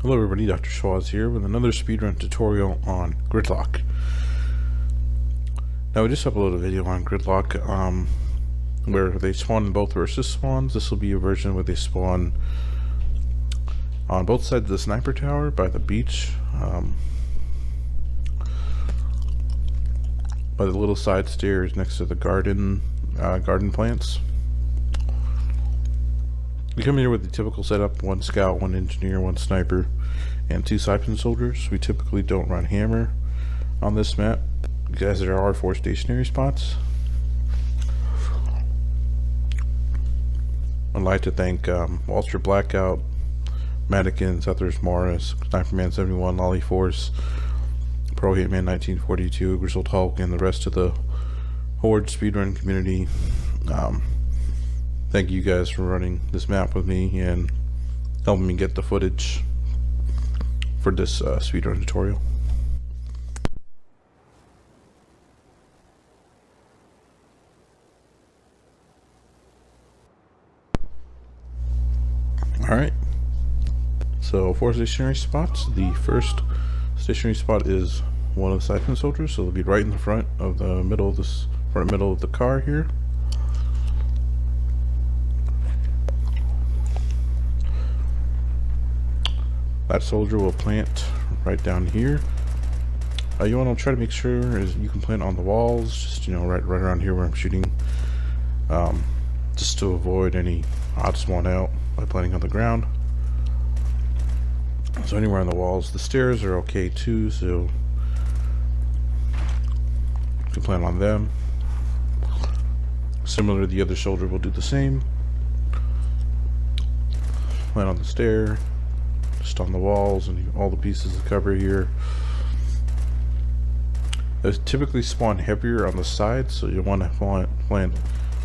Hello everybody, Dr. Schwaz here with another speedrun tutorial on Gridlock. Now we just uploaded a video on Gridlock where they spawn both versus spawns. This will be a version where they spawn on both sides of the sniper tower by the beach, by the little side stairs next to the garden plants. We come here with the typical setup: one scout, one engineer, one sniper, and two siphon soldiers. We typically don't run hammer on this map because there are 4 stationary spots. I'd like to thank Ultra Blackout, Mannequins, Others Morris, Sniperman 71, Lolly Force, Pro Hitman 1942, Grizzled Hulk, and the rest of the Horde speedrun community. Thank you guys for running this map with me and helping me get the footage for this speedrun tutorial. Alright, so 4 stationary spots. The first stationary spot is one of the siphon soldiers, so they'll be right in the front of the middle of the car here. That soldier will plant right down here. You want to try to make sure is you can plant on the walls, just right around here where I'm shooting, just to avoid any odd spawn out by planting on the ground. So anywhere on the walls. The stairs are okay too, so you can plant on them. Similar to the other soldier, will do the same. Plant on the stair, just on the walls and all the pieces of cover here. They typically spawn heavier on the sides, so you want to plant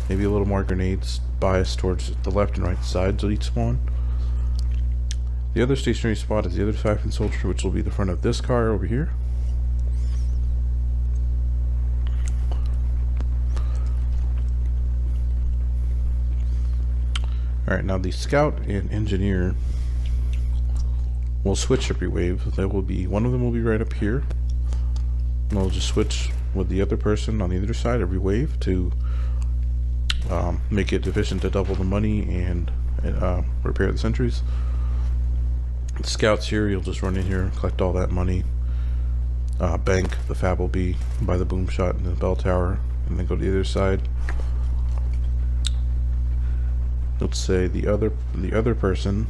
maybe a little more grenades biased towards the left and right sides of each spawn. The other stationary spot is the other siphon soldier, which will be the front of this car over here. Alright, now the scout and engineer will switch every wave. There will be one of them will be right up here, and they'll just switch with the other person on the other side every wave to make it efficient to double the money and repair the sentries. The scouts here, you'll just run in here, collect all that money, bank. The fab will be by the boom shot and the bell tower, and then go to the other side. Let's say the other person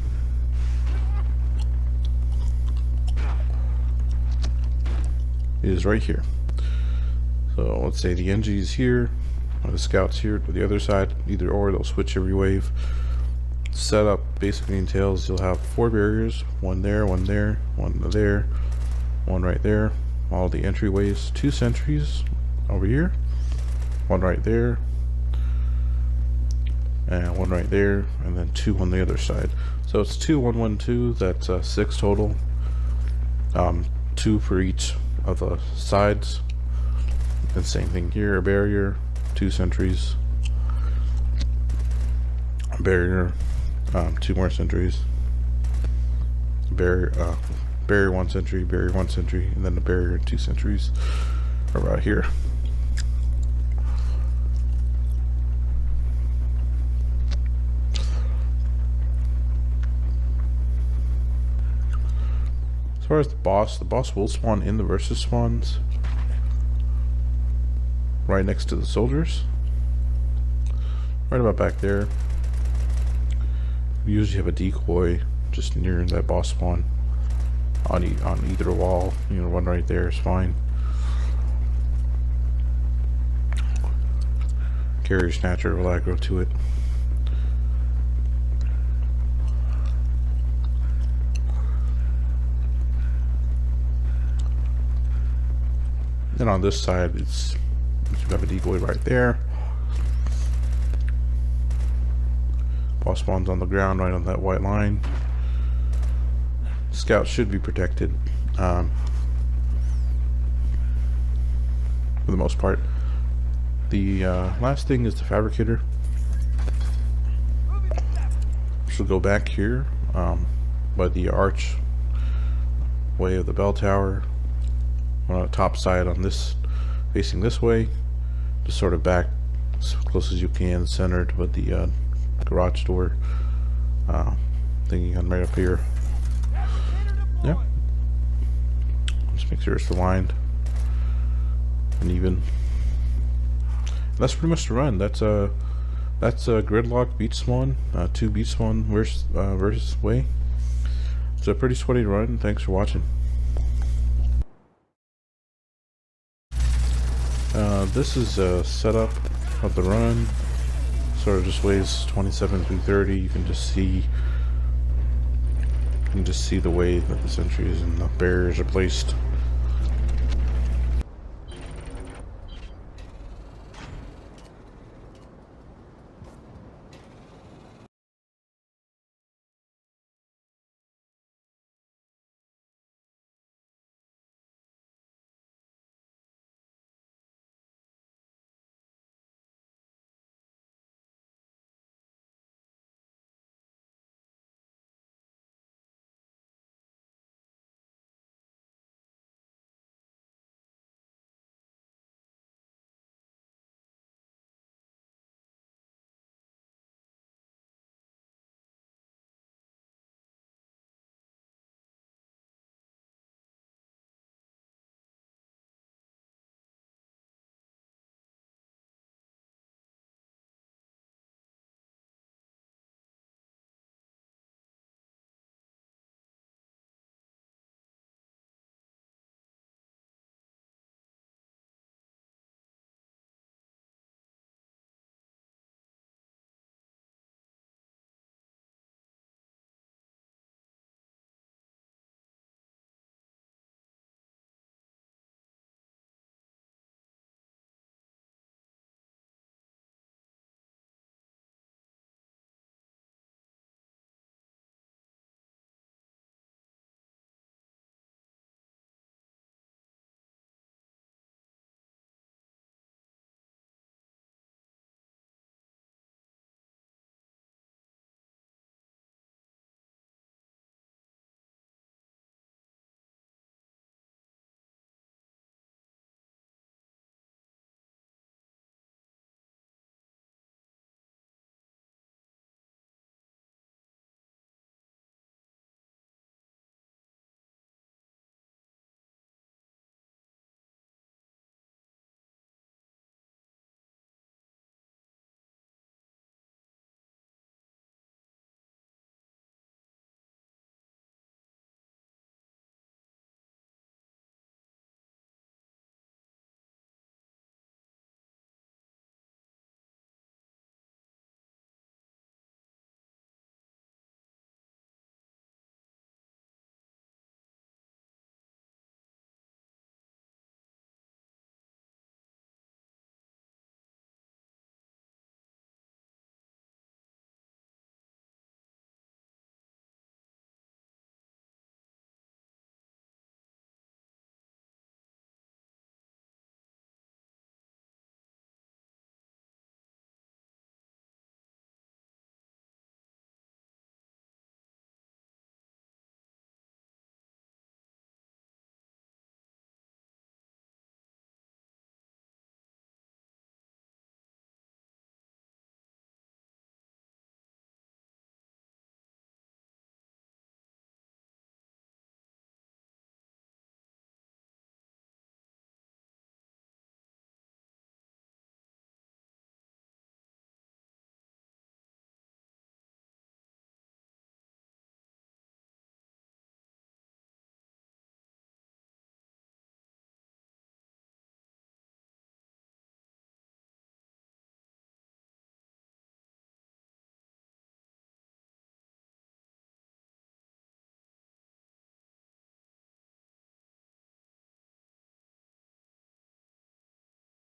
is right here. So let's say the NG is here, or the scouts here to the other side. Either or, they'll switch every wave. Setup basically entails you'll have 4 barriers, one there, one there, one there, one right there. All the entryways, 2 sentries over here, one right there, and one right there, and then 2 on the other side. So it's 2, 1, 1, 2. That's 6 total. 2 for each of the sides. And same thing here, a barrier, 2 sentries, a barrier, 2 more sentries, barrier 1 sentry, barrier 1 sentry, and then a barrier and 2 sentries right here. As far as the boss will spawn in the versus spawns right next to the soldiers, right about back there. We usually have a decoy just near that boss spawn on either wall. One right there is fine. Carrier snatcher will aggro to it. Then on this side, you have a decoy right there. Boss spawns on the ground right on that white line. Scouts should be protected for the most part. The last thing is the Fabricator. So go back here by the arch way of the bell tower. On the top side on this, facing this way. Just sort of back as close as you can, centered with the garage door thingy on right up here. Yeah. Just make sure it's aligned and even. That's pretty much the run. That's Gridlock Beach Spawn, 2 Beach Spawn versus way. It's a pretty sweaty run. Thanks for watching. This is a setup of the run. Sort of just weighs 27 through 30. You can just see the way that the sentries and the barriers are placed.